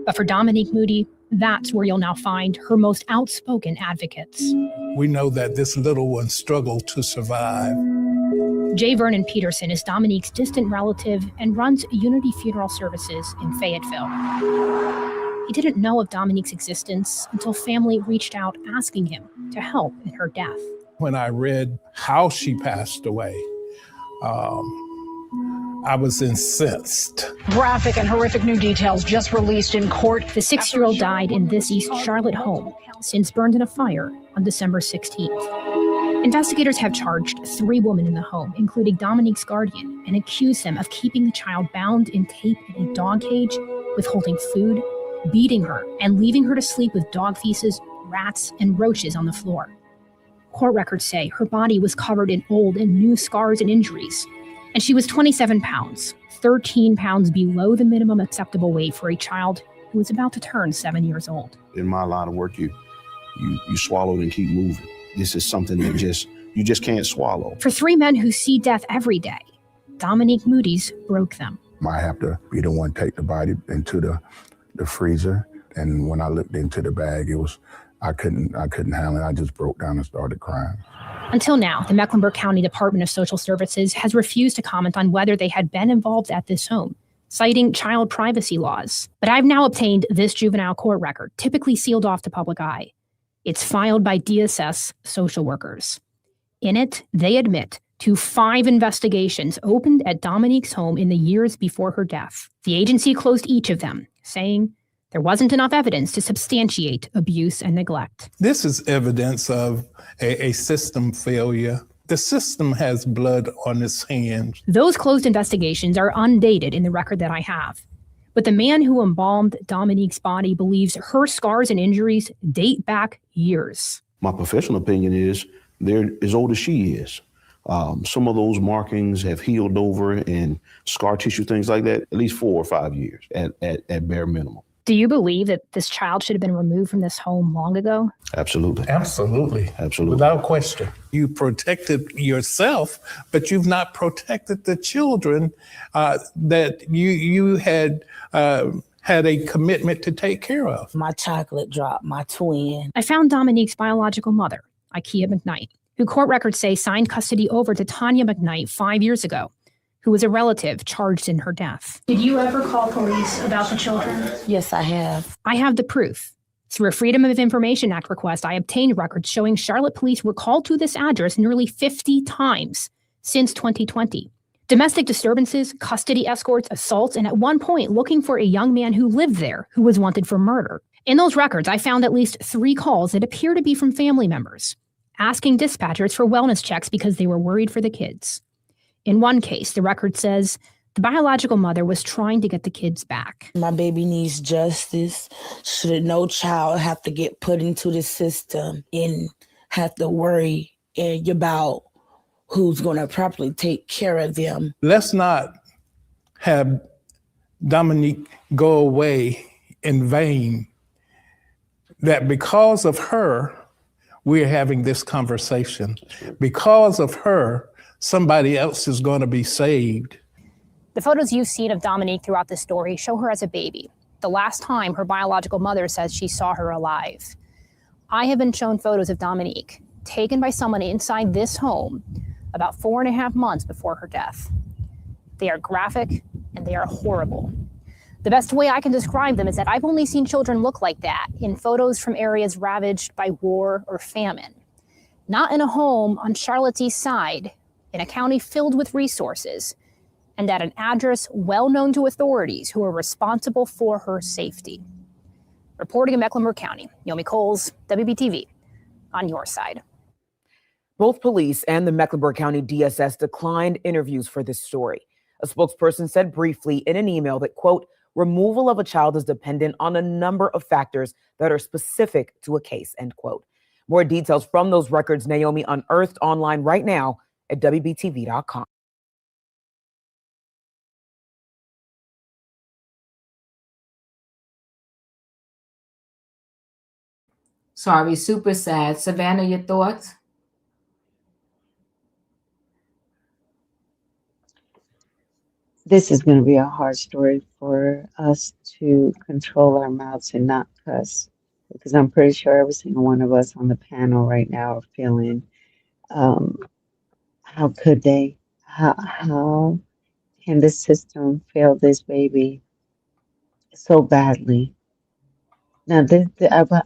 Speaker 19: But for Dominique Moody, that's where you'll now find her most outspoken advocates.
Speaker 20: We know that this little one struggled to survive.
Speaker 19: J. Vernon Peterson is Dominique's distant relative and runs Unity Funeral Services in Fayetteville. He didn't know of Dominique's existence until family reached out asking him to help in her death.
Speaker 20: When I read how she passed away, I was incensed.
Speaker 19: Graphic and horrific new details just released in court. The 6-year-old died in this East Charlotte home, since burned in a fire on December 16th. Investigators have charged 3 women in the home, including Dominique's guardian, and accused them of keeping the child bound in tape in a dog cage, withholding food, beating her, and leaving her to sleep with dog feces, rats, and roaches on the floor. Court records say her body was covered in old and new scars and injuries, and she was 27 pounds, 13 pounds below the minimum acceptable weight for a child who was about to turn 7 years old.
Speaker 21: In my line of work, you swallow and keep moving. This is something that you just can't swallow.
Speaker 19: For 3 men who see death every day, Dominique Moody's broke them.
Speaker 21: I have to be the one take the body into the freezer, and when I looked into the bag, I couldn't handle it. I just broke down and started crying.
Speaker 19: Until now, the Mecklenburg County Department of Social Services has refused to comment on whether they had been involved at this home, citing child privacy laws. But I've now obtained this juvenile court record, typically sealed off to public eye. It's filed by DSS social workers. In it, they admit to 5 investigations opened at Dominique's home in the years before her death. The agency closed each of them, saying there wasn't enough evidence to substantiate abuse and neglect.
Speaker 20: This is evidence of a system failure. The system has blood on its hands.
Speaker 19: Those closed investigations are undated in the record that I have. But the man who embalmed Dominique's body believes her scars and injuries date back years.
Speaker 21: My professional opinion is they're as old as she is. Some of those markings have healed over and scar tissue, things like that, at least 4 or 5 years at bare minimum.
Speaker 19: Do you believe that this child should have been removed from this home long ago?
Speaker 21: Absolutely.
Speaker 20: Absolutely.
Speaker 21: Absolutely.
Speaker 20: Without question. You protected yourself, but you've not protected the children that you had a commitment to take care of.
Speaker 14: My chocolate drop, my twin.
Speaker 19: I found Dominique's biological mother, Ikea McKnight, who court records say signed custody over to Tanya McKnight 5 years ago, who was a relative charged in her death. Did you ever call police about the children?
Speaker 14: Yes, I have.
Speaker 19: I have the proof. Through a Freedom of Information Act request, I obtained records showing Charlotte police were called to this address nearly 50 times since 2020. Domestic disturbances, custody escorts, assaults, and at one point looking for a young man who lived there who was wanted for murder. In those records, I found at least 3 calls that appear to be from family members, asking dispatchers for wellness checks because they were worried for the kids. In one case, the record says the biological mother was trying to get the kids back.
Speaker 14: My baby needs justice. Should no child have to get put into the system and have to worry about who's going to properly take care of them?
Speaker 20: Let's not have Dominique go away in vain. That because of her, we're having this conversation. Because of her, somebody else is going to be saved.
Speaker 19: The photos you've seen of Dominique throughout the story show her as a baby, the last time her biological mother says she saw her alive. I have been shown photos of Dominique taken by someone inside this home about 4.5 months before her death. They are graphic and they are horrible. The best way I can describe them is that I've only seen children look like that in photos from areas ravaged by war or famine. Not in a home on Charlotte's East Side, in a county filled with resources, and at an address well known to authorities who are responsible for her safety. Reporting in Mecklenburg County, Naomi Coles, WBTV, on your side.
Speaker 18: Both police and the Mecklenburg County DSS declined interviews for this story. A spokesperson said briefly in an email that, quote, removal of a child is dependent on a number of factors that are specific to a case, end quote. More details from those records Naomi unearthed online right now at WBTV.com.
Speaker 1: Sorry, super sad. Savannah, your thoughts?
Speaker 9: This is going to be a hard story for us to control our mouths and not cuss, because I'm pretty sure every single one of us on the panel right now are feeling, um, how could they? How can the system fail this baby so badly? Now,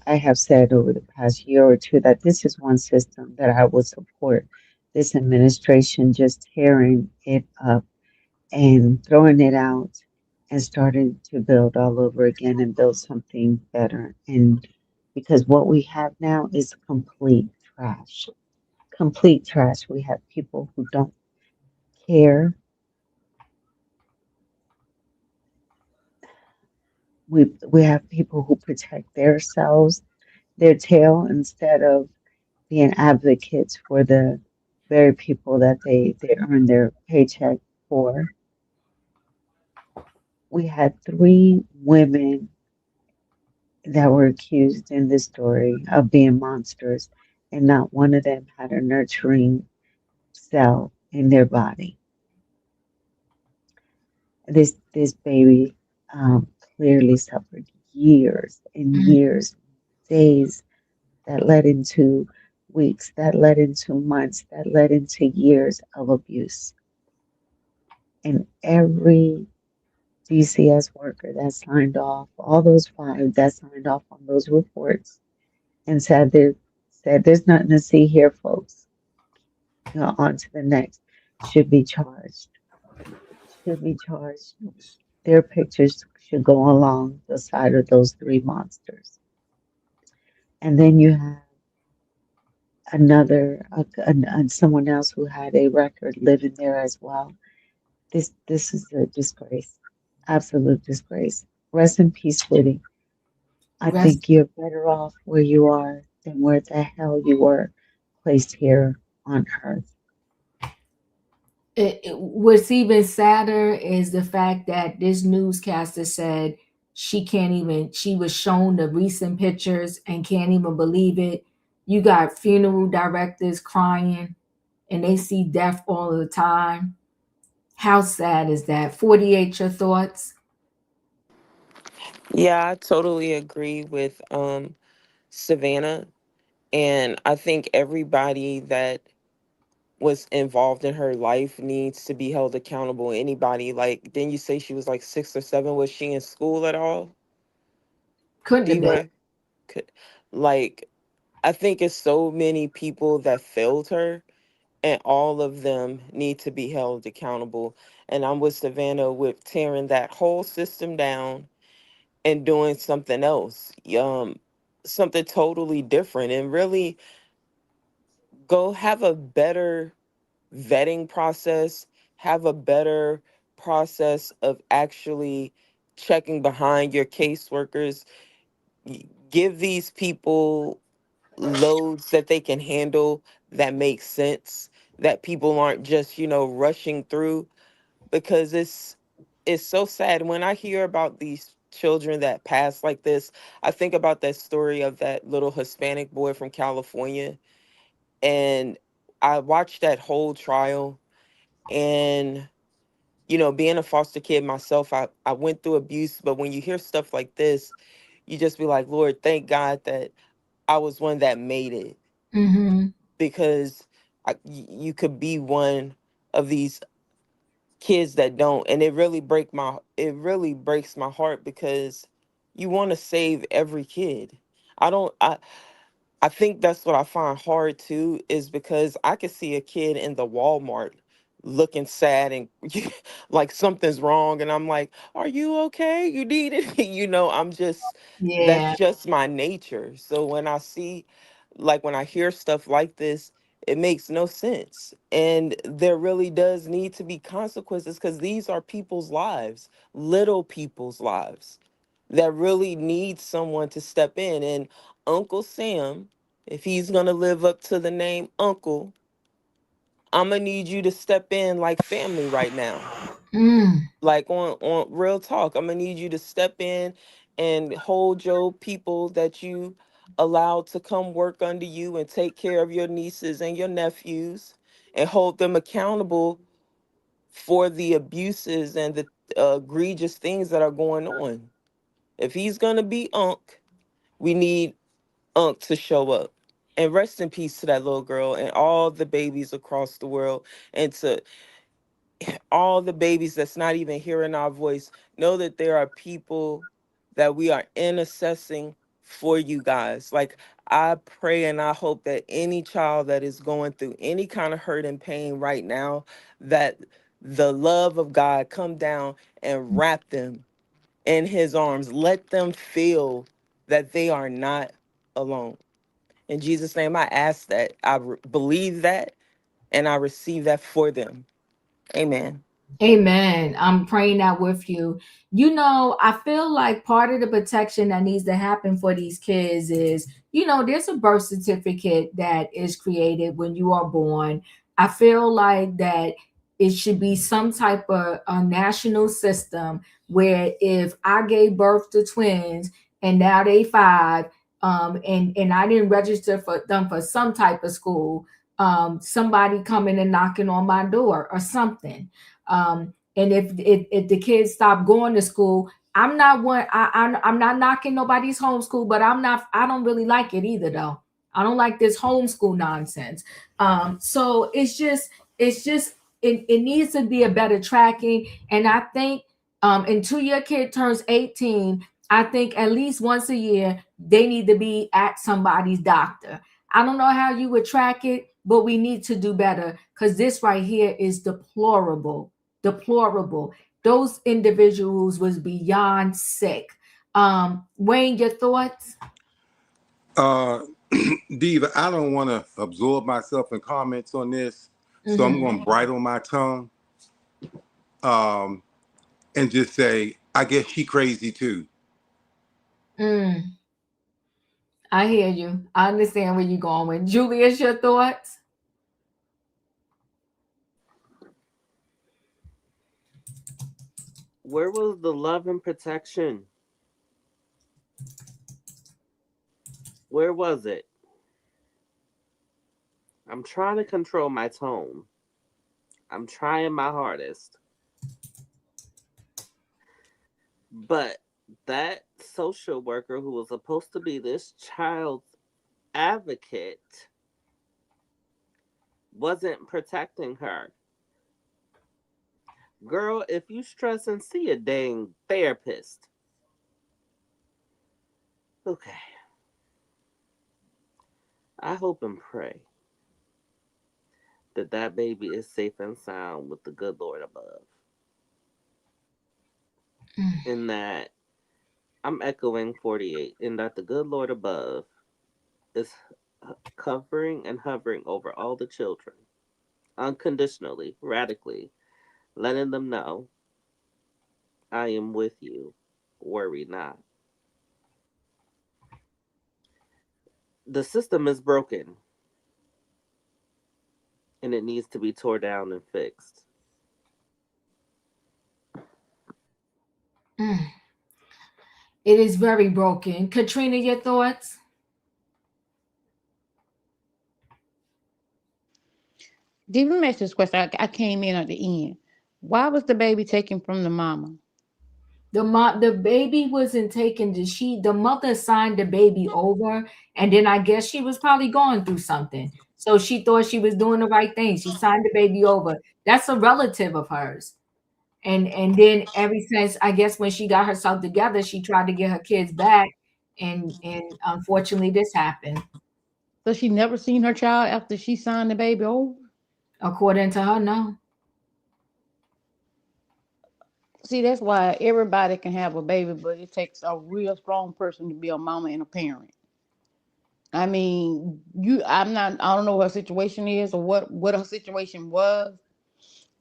Speaker 9: I have said over the past year or two that this is one system that I would support this administration just tearing it up and throwing it out and starting to build all over again and build something better. And because what we have now is complete trash, complete trash. We have people who don't care. We have people who protect themselves, their tail, instead of being advocates for the very people that they earn their paycheck for. We had three women that were accused in this story of being monsters, and not one of them had a nurturing cell in their body. This baby clearly suffered years and years, days that led into weeks, that led into months, that led into years of abuse. And every DCS worker that signed off, all those five that signed off on those reports and said there's nothing to see here, folks. On to the next. Should be charged. Should be charged. Their pictures should go along the side of those three monsters. And then you have someone else who had a record living there as well. This is a disgrace, absolute disgrace. Rest in peace, Liddy. I
Speaker 1: Rest.
Speaker 9: think you're better off where you are than where the hell you were placed here on earth.
Speaker 1: What's even sadder is the fact that this newscaster said she can't even, she was shown the recent pictures and can't even believe it. You got funeral directors crying and they see death all the time. How sad is that? 48, your thoughts?
Speaker 10: Yeah, I totally agree with Savannah. And I think everybody that was involved in her life needs to be held accountable. Anybody, like, didn't you say she was like 6 or 7? Was she in school at all?
Speaker 1: Couldn't have been.
Speaker 10: Diva? Could, like, I think it's so many people that failed her, and all of them need to be held accountable. And I'm with Savannah with tearing that whole system down and doing something else, something totally different, and really go have a better vetting process, have a better process of actually checking behind your caseworkers, give these people loads that they can handle that make sense, that people aren't just, rushing through, because it's so sad when I hear about these children that pass like this. I think about that story of that little Hispanic boy from California, and I watched that whole trial. And being a foster kid myself, I went through abuse, but when you hear stuff like this, you just be like, Lord, thank God that I was one that made it,
Speaker 1: Mm-hmm.
Speaker 10: because you could be one of these kids that don't, and it really breaks my heart, because you want to save every kid. I don't I think that's what I find hard too, is because I could see a kid in the Walmart looking sad and like something's wrong, and I'm like, "Are you okay? You need it?" I'm just, that's
Speaker 1: Yeah.
Speaker 10: just my nature. So when I see, like when I hear stuff like this, it makes no sense. And there really does need to be consequences, because these are people's lives, little people's lives, that really need someone to step in. And Uncle Sam, if he's going to live up to the name Uncle, I'm going to need you to step in like family right now.
Speaker 1: Mm.
Speaker 10: Like on real talk, I'm going to need you to step in and hold your people that you allowed to come work under you and take care of your nieces and your nephews and hold them accountable for the abuses and the egregious things that are going on. If he's going to be Unc, we need Unc to show up. And rest in peace to that little girl and all the babies across the world, and to all the babies that's not even hearing our voice. Know that there are people that we are intercessing for you guys. Like, I pray and I hope that any child that is going through any kind of hurt and pain right now, that the love of God come down and wrap them in his arms. Let them feel that they are not alone. In Jesus' name, I ask that. Believe that, and I receive that for them. Amen.
Speaker 1: Amen. I'm praying that with you. You know, I feel like part of the protection that needs to happen for these kids is, there's a birth certificate that is created when you are born. I feel like that it should be some type of a national system where if I gave birth to twins and now they 5, and I didn't register for them for some type of school, somebody coming and knocking on my door or something. And if the kids stop going to school, I'm not one. I'm not knocking nobody's homeschool, but I don't really like it either, though. I don't like this homeschool nonsense. So it needs to be a better tracking. And I think until your kid turns 18, I think at least once a year they need to be at somebody's doctor. I don't know how you would track it, but we need to do better because this right here is deplorable. Deplorable. Those individuals was beyond sick. Wayne, your thoughts?
Speaker 11: Uh, Diva, I don't want to absorb myself in comments on this, so I'm going to bridle my tongue, and just say, I guess she crazy too.
Speaker 1: I hear you. I understand where you're going with. Julius, your thoughts?
Speaker 4: Where was the love and protection? Where was it? I'm trying to control my tone. I'm trying my hardest. But that social worker who was supposed to be this child's advocate wasn't protecting her. Girl, if you stressing, see a dang therapist. Okay. I hope and pray that that baby is safe and sound with the good Lord above. In that, I'm echoing 48, in that the good Lord above is covering and hovering over all the children, unconditionally, radically, letting them know, I am with you, worry not. The system is broken, and it needs to be tore down and fixed.
Speaker 1: It is very broken. Katrina, your thoughts?
Speaker 12: Let me ask this question. I came in at the end. Why was the baby taken from the mama?
Speaker 1: The baby wasn't taken to the mother signed the baby over, and then I guess she was probably going through something. So she thought she was doing the right thing. She signed the baby over. That's a relative of hers. And then ever since, I guess, when she got herself together, she tried to get her kids back, and unfortunately this happened.
Speaker 12: So she never seen her child after she signed the baby over?
Speaker 1: According to her, no.
Speaker 12: See, that's why everybody can have a baby, but it takes a real strong person to be a mama and a parent. I mean, I don't know what her situation is or what her situation was,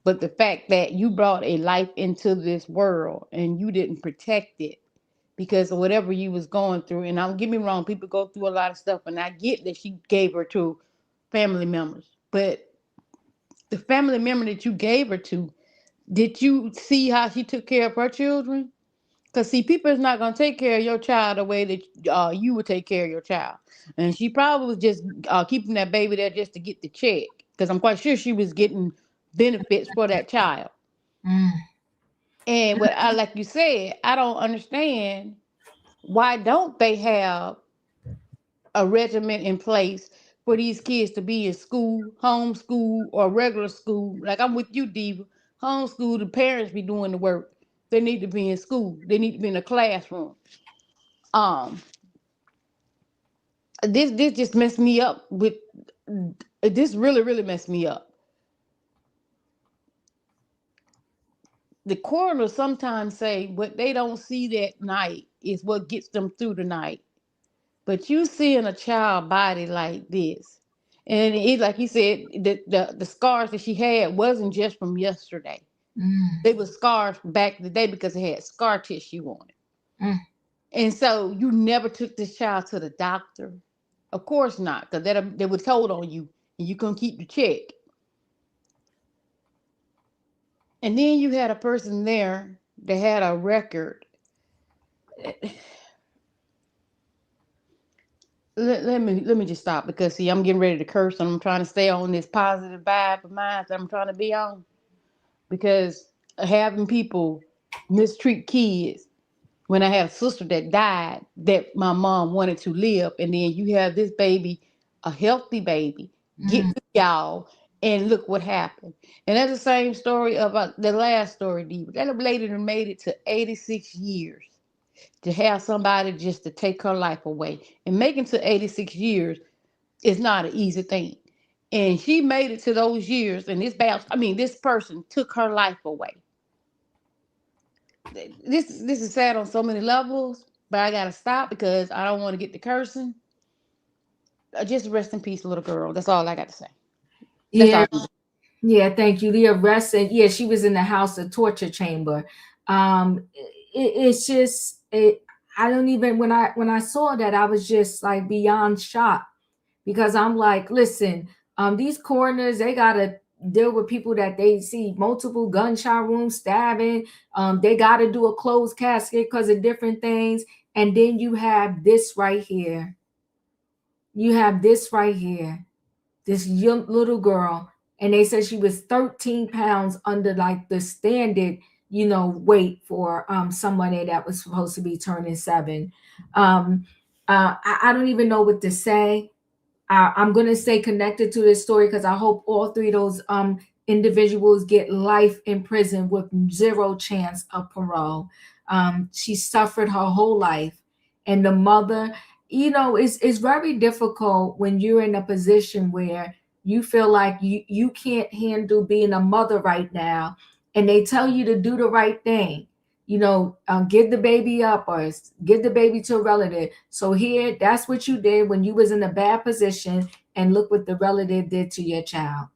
Speaker 12: but the fact that you brought a life into this world and you didn't protect it because of whatever you was going through. And don't get me wrong, people go through a lot of stuff, and I get that she gave her to family members, but the family member that you gave her to, did you see how she took care of her children? Because, see, people is not going to take care of your child the way that you would take care of your child. And she probably was just keeping that baby there just to get the check. Because I'm quite sure she was getting benefits for that child. And what I, like you said, I don't understand, why don't they have a regimen in place for these kids to be in school, homeschool, or regular school? Like, I'm with you, Diva. Homeschool, the parents be doing the work. They need to be in school. They need to be in a classroom. This just messed me up with this. Really messed me up. The coroner sometimes say what they don't see that night is what gets them through the night. But you seeing a child body like this, and it, like he said, the scars that she had wasn't just from yesterday. They were scars back in the day because it had scar tissue on it. And so you never took this child to the doctor. Of course not, because they would told on you and you couldn't keep the check. And then you had a person there that had a record. Let me just stop, because see, I'm getting ready to curse and I'm trying to stay on this positive vibe of mine that I'm trying to be on. Because having people mistreat kids, when I had a sister that died that my mom wanted to live, and then you have this baby, a healthy baby, get with y'all, and look what happened. And that's the same story about the last story, Diva. That lady that made it to 86 years to have somebody just to take her life away. And making to 86 years is not an easy thing. And she made it to those years, and this person took her life away. This is sad on so many levels, but I gotta stop because I don't want to get to cursing. Just rest in peace, little girl. That's all I got to say.
Speaker 1: Yeah. Yeah, thank you. The arrest, and yeah, she was in the house, a torture chamber. It's just I don't even, when I saw that, I was just like beyond shocked, because I'm like, listen, these coroners, they gotta deal with people that they see multiple gunshot wounds, stabbing. They gotta do a closed casket because of different things. And then you have this right here. You have this right here. This young little girl, and they said she was 13 pounds under like the standard, weight for somebody that was supposed to be turning 7. I don't even know what to say. I'm going to stay connected to this story because I hope all 3 of those individuals get life in prison with 0 chance of parole. She suffered her whole life, and the mother, it's very difficult when you're in a position where you feel like you can't handle being a mother right now, and they tell you to do the right thing. Give the baby up or give the baby to a relative. So here, that's what you did when you was in a bad position, and look what the relative did to your child.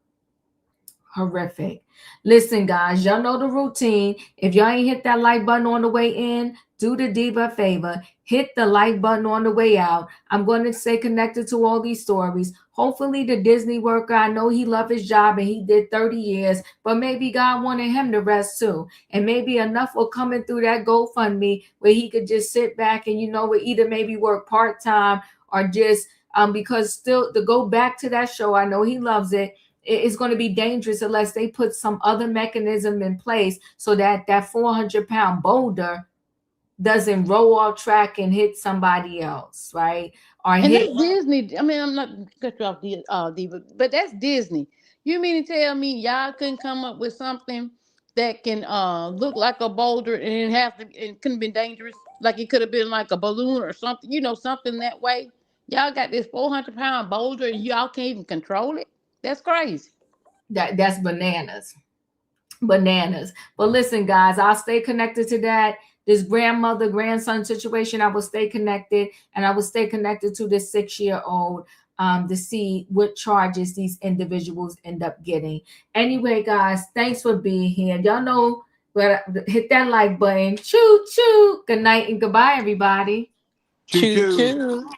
Speaker 1: Horrific. Listen, guys, y'all know the routine. If y'all ain't hit that like button on the way in, do the Diva a favor. Hit the like button on the way out. I'm going to stay connected to all these stories. Hopefully the Disney worker, I know he loved his job and he did 30 years, but maybe God wanted him to rest too. And maybe enough will come in through that GoFundMe where he could just sit back and, either maybe work part-time or just because still to go back to that show, I know he loves it. It's going to be dangerous unless they put some other mechanism in place so that 400-pound boulder doesn't roll off track and hit somebody else, right?
Speaker 12: And that's Disney. I mean, I'm not cut you off, Diva, but that's Disney. You mean to tell me y'all couldn't come up with something that can look like a boulder and it couldn't be dangerous? Like it could have been like a balloon or something, something that way. Y'all got this 400-pound boulder and y'all can't even control it. That's crazy.
Speaker 1: That's bananas. But listen, guys, I'll stay connected to that. This grandmother, grandson situation, I will stay connected, and I will stay connected to this 6-year-old to see what charges these individuals end up getting. Anyway, guys, thanks for being here. Y'all know, hit that like button. Choo, choo. Good night and goodbye, everybody.
Speaker 11: Choo,
Speaker 10: Choo
Speaker 11: choo.
Speaker 10: choo.